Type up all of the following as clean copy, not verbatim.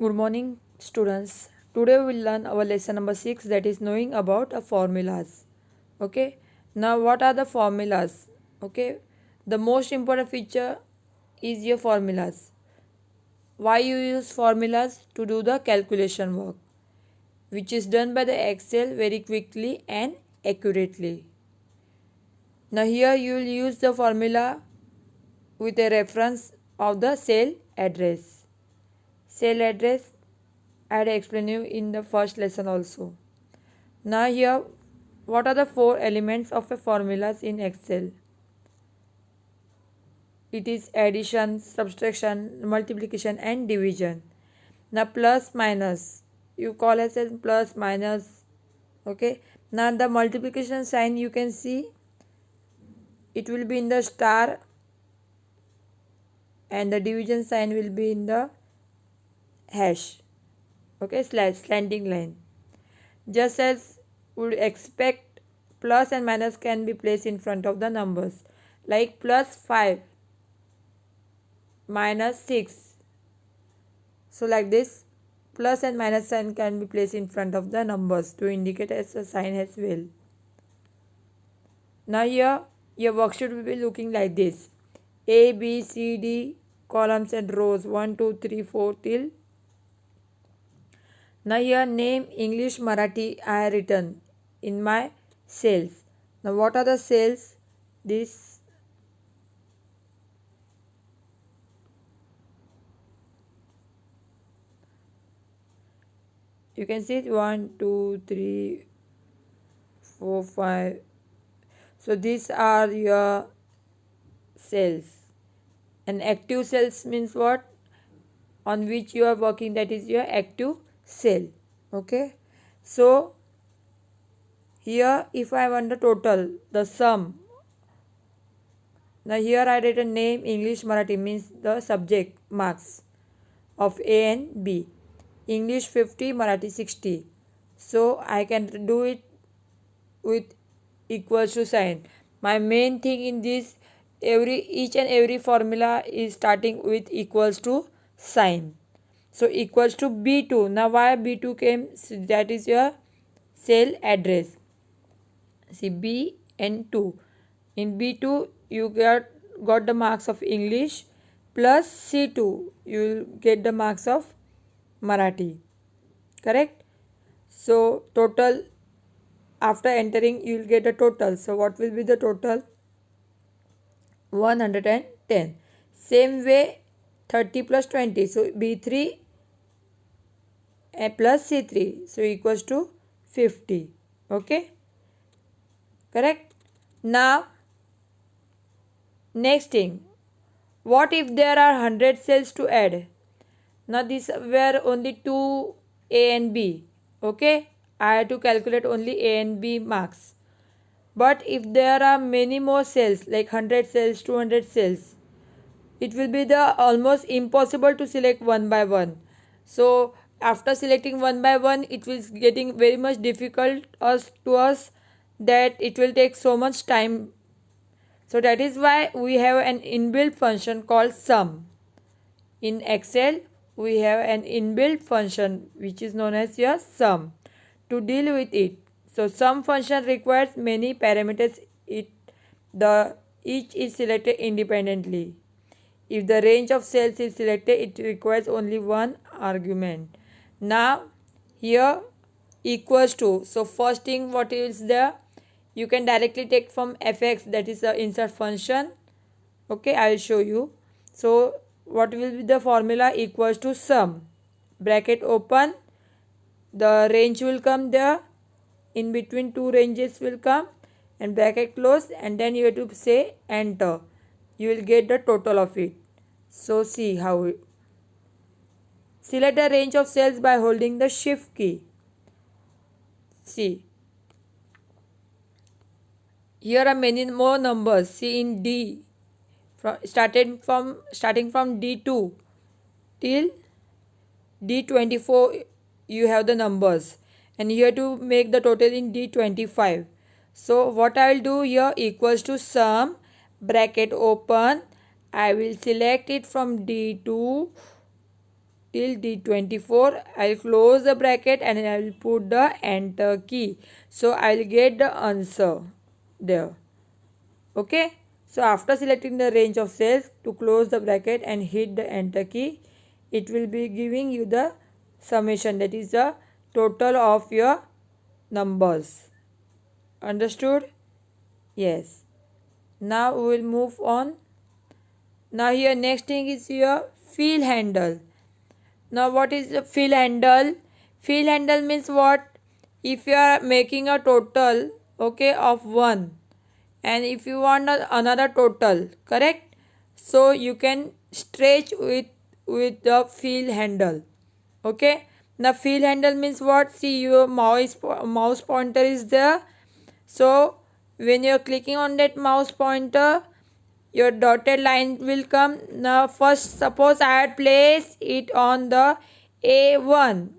Good morning, students. Today we will learn our lesson number 6, that is knowing about formulas. Okay. Now, what are the formulas? Okay. The most important feature is your formulas. Why you use formulas? To do the calculation work, which is done by the Excel very quickly and accurately. Now, here you will use the formula with a reference of the cell address. Cell address I had explained you in the first lesson also. Now here, what are the four elements of a formulas in Excel? It is addition, subtraction, multiplication and division. Now plus minus, you call as plus minus. Okay. Now the multiplication sign you can see, it will be in the star and the division sign will be in the hash. Okay, slash, slanting line. Just as would expect, plus and minus can be placed in front of the numbers, like plus 5 minus 6. So like this, plus and minus sign can be placed in front of the numbers to indicate as a sign as well. Now here your worksheet will be looking like this: A, B, C, D columns and rows 1, 2, 3, 4 till. Now here name English Marathi I have written in my cells. Now what are the cells? This you can see it 1, 2, 3, 4, 5. So these are your cells. And active cells means what? On which you are working, that is your active cell. Okay. So here if I want the total, the sum. Now here I written name English Marathi means the subject marks of A and B. English 50, Marathi 60. So I can do it with equals to sign. My main thing in this, each and every formula is starting with equals to sign. So equals to B2. Now why B2 came? So that is your cell address. See B and 2. In B2 you got the marks of English, plus C2 you will get the marks of Marathi. Correct? So total, after entering you will get a total. So what will be the total? 110. Same way 30 plus 20. So B3 plus C3. So equals to 50. Okay. Correct. Now next thing. What if there are 100 cells to add? Now these were only 2 A and B. Okay. I had to calculate only A and B marks. But if there are many more cells, like 100 cells, 200 cells, it will be the almost impossible to select one by one. So after selecting one by one, it was getting very much difficult to us, that it will take so much time. So that is why we have an inbuilt function called sum. In Excel, we have an inbuilt function which is known as your sum to deal with it. So sum function requires many parameters. Each is selected independently. If the range of cells is selected, it requires only one argument. Now here equals to. So first thing what is there? You can directly take from fx, that is the insert function. Okay, I will show you. So what will be the formula? Equals to sum, bracket open, the range will come there, in between two ranges will come, and bracket close, and then you have to say enter. You will get the total of it. So see how select the range of cells by holding the shift key. See, here are many more numbers. See in D, starting from D2 till D24 you have the numbers, and you have to make the total in D25. So what I will do here, equals to sum, bracket open, I will select it from D2 till D24. I'll close the bracket and I will put the enter key. So I'll get the answer there. Okay. So after selecting the range of cells, to close the bracket and hit the enter key, it will be giving you the summation, that is the total of your numbers. Understood? Yes. Now we will move on. Now here next thing is your fill handle. Now what is the fill handle? Fill handle means what? If you are making a total, okay, of 1, and if you want another total, correct, so you can stretch with the fill handle. Okay. Now fill handle means what? See, your mouse pointer is there. So when you are clicking on that mouse pointer, your dotted line will come. Now first, suppose I had placed it on the A1.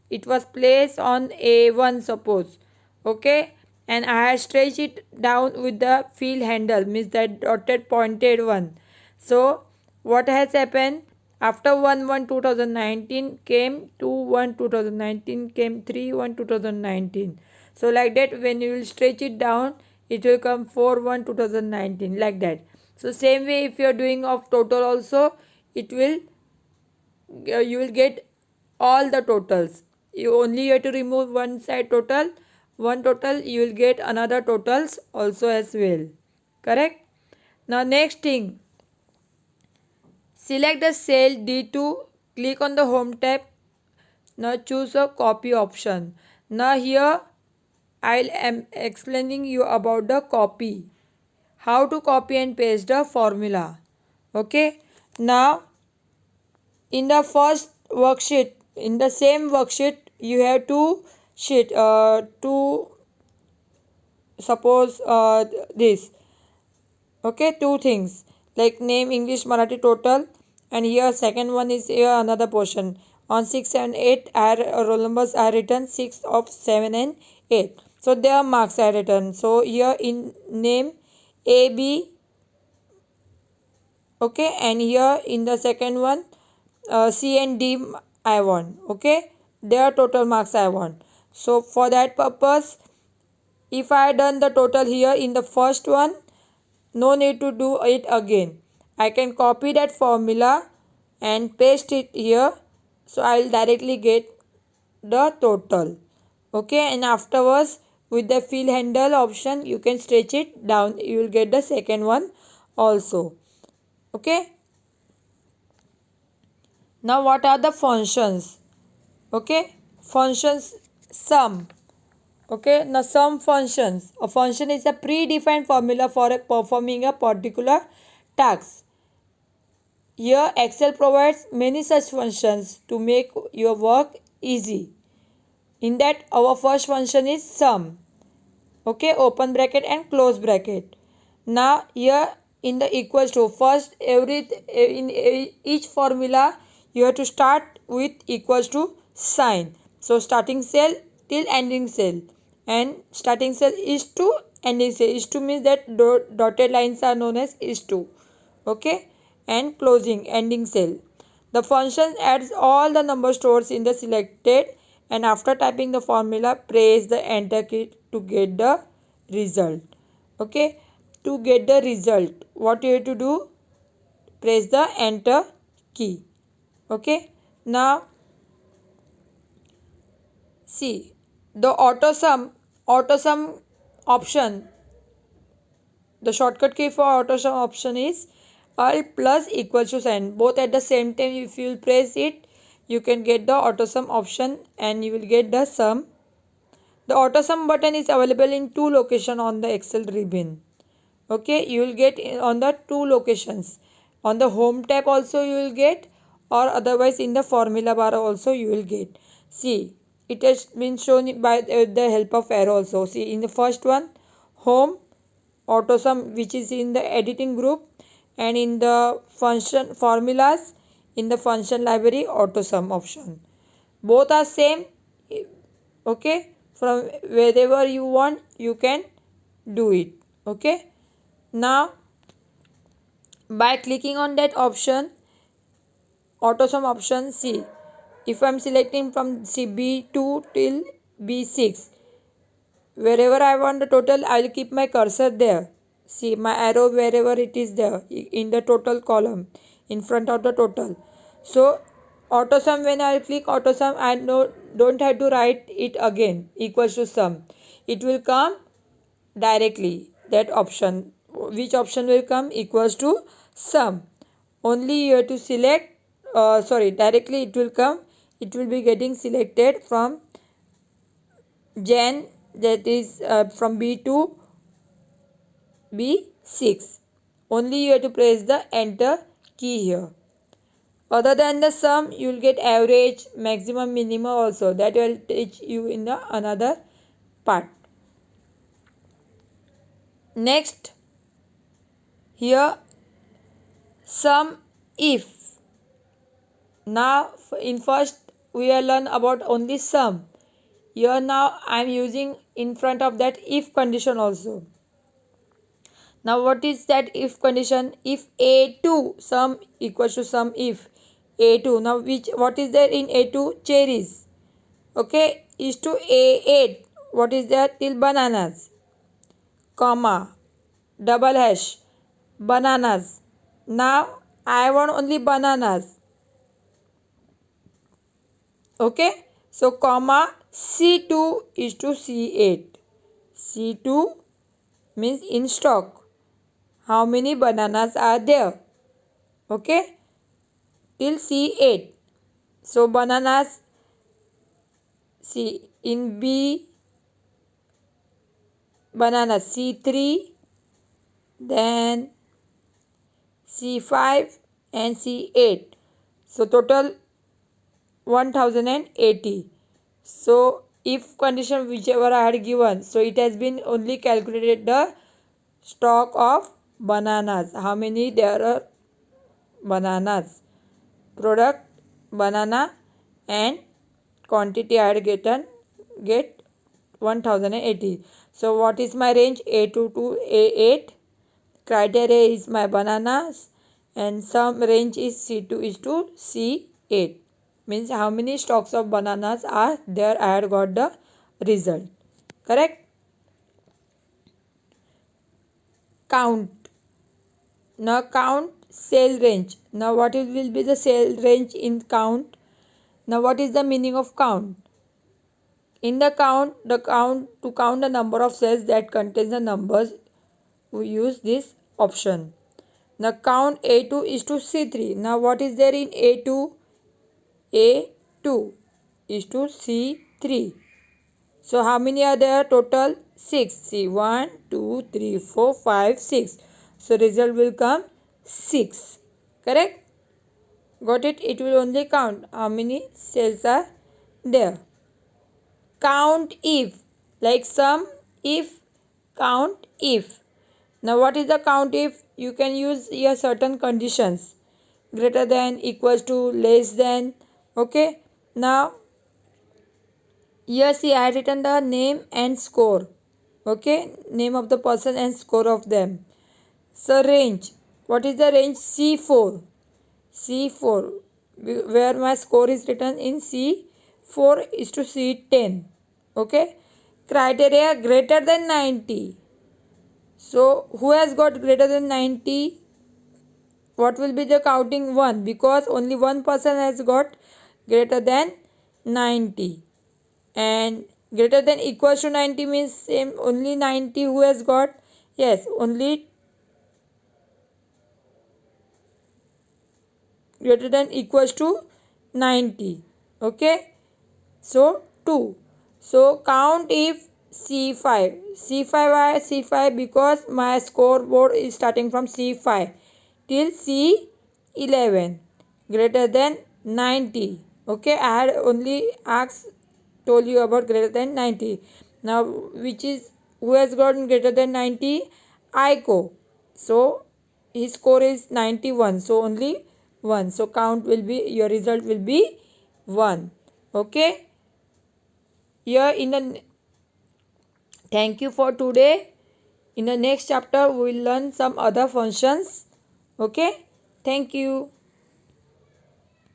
It was placed on A1, suppose. Okay. And I had stretched it down with the fill handle, means that dotted pointed one. So what has happened? After 1/1/2019 came 2/1/2019 came 3/1/2019. So like that, when you will stretch it down, it will come 4/1/2019, like that. So same way, if you are doing of total also, it will you will get all the totals. You only have to remove one side total, one total, you will get another totals also as well. Correct? Now next thing, select the cell D2, click on the home tab. Now choose a copy option. Now here I am explaining you about the copy. How to copy and paste the formula. Okay. Now in the first worksheet, in the same worksheet, you have two sheet, two, suppose this, okay, two things like name, English, Marathi, total, and here second one is here another portion. On 6, 7, 8 are roll numbers are written, 6 of 7 and 8. So their marks are written. So here in name AB, okay, and here in the second one C and D I want, okay, their total marks I want. So for that purpose, if I done the total here in the first one, no need to do it again. I can copy that formula and paste it here, so I will directly get the total. Okay, and afterwards with the fill handle option, you can stretch it down, you will get the second one also. Okay. Now what are the functions? Okay, functions sum. Okay, now sum functions. A function is a predefined formula for performing a particular task. Here Excel provides many such functions to make your work easy. In that, our first function is sum. Okay, open bracket and close bracket. Now here in the equals to, first in each formula you have to start with equals to sign. So starting cell till ending cell, and starting cell is to, ending cell is to, means that dotted lines are known as is to. Okay, and closing ending cell. The function adds all the number stores in the selected, and after typing the formula, press the enter key to get the result. Okay, to get the result, what you have to do? Press the enter key. Okay, now see the auto sum option. The shortcut key for auto sum option is Alt plus equals to sign. Both at the same time, if you will press it, you can get the auto sum option and you will get the sum. The auto sum button is available in two locations on the Excel ribbon. Okay, you will get on the two locations. On the home tab also you will get, or otherwise in the formula bar also you will get. See, it has been shown by the help of arrow also. See, in the first one, home, auto sum, which is in the editing group, and in the function formulas, in the function library, auto sum option. Both are same. Okay, from wherever you want you can do it. Okay, now by clicking on that option, auto sum option, see if I'm selecting from B2 till B6, wherever I want the total, I'll keep my cursor there. See my arrow wherever it is there in the total column in front of the total. So auto sum, when I click auto sum, I don't have to write it again equals to sum. It will come directly, that option. Which option will come? Equals to sum. Only you have to select, directly it will come. It will be getting selected from Jan, that is from B2 B6. Only you have to press the enter key here. Other than the sum, you will get average, maximum, minimum also. That will teach you in the another part. Next, here sum if. Now in first we will learn about only sum. Here now I am using in front of that if condition also. Now what is that if condition? If A2 sum equals to sum if A2. Now what is there in A2? Cherries. Okay, is to A8. What is there till bananas? Comma, double hash, bananas. Now I want only bananas. Okay, so comma C2 is to C8. C2 means in stock. How many bananas are there? Okay, till C8. So bananas, see in B, bananas C3, then C5 and C8. So total 1080. So if condition whichever I had given, so it has been only calculated the stock of bananas. How many there are bananas? Product banana and quantity I had get 1080. So what is my range? A2 to A8. Criteria is my bananas and some range is C2 is to C8. Means how many stocks of bananas are there, I had got the result. Correct? Count. Now count sale range. Now what will be the sale range in count? Now what is the meaning of count? In the count to count the number of cells that contains the numbers, we use this option. Now count A2 is to C3. Now what is there in A2? A2 is to C3. So how many are there total? 6. See 1, 2, 3, 4, 5, 6. So result will come 6. Correct? Got it? It will only count how many cells are there. Count if. Like sum if, count if. Now what is the count if? You can use here certain conditions. Greater than, equals to, less than. Okay. Now here see I had written the name and score. Okay. Name of the person and score of them. So range. What is the range? C4. C4. Where my score is written in C4 is to C10. Okay. Criteria greater than 90. So who has got greater than 90? What will be the counting? 1, because only one person has got greater than 90. And greater than equals to 90 means same, only 90 who has got? Yes, only greater than equals to 90. Okay. So 2. So count if C5. C5 why C5? Because my scoreboard is starting from C5 till C11 greater than 90. Okay, I had only told you about greater than 90. Now which is who has gotten greater than 90? Aiko. So his score is 91. So only 1. So count will be, your result will be 1. Okay. Here in the thank you for today. In the next chapter we will learn some other functions. Okay. Thank you.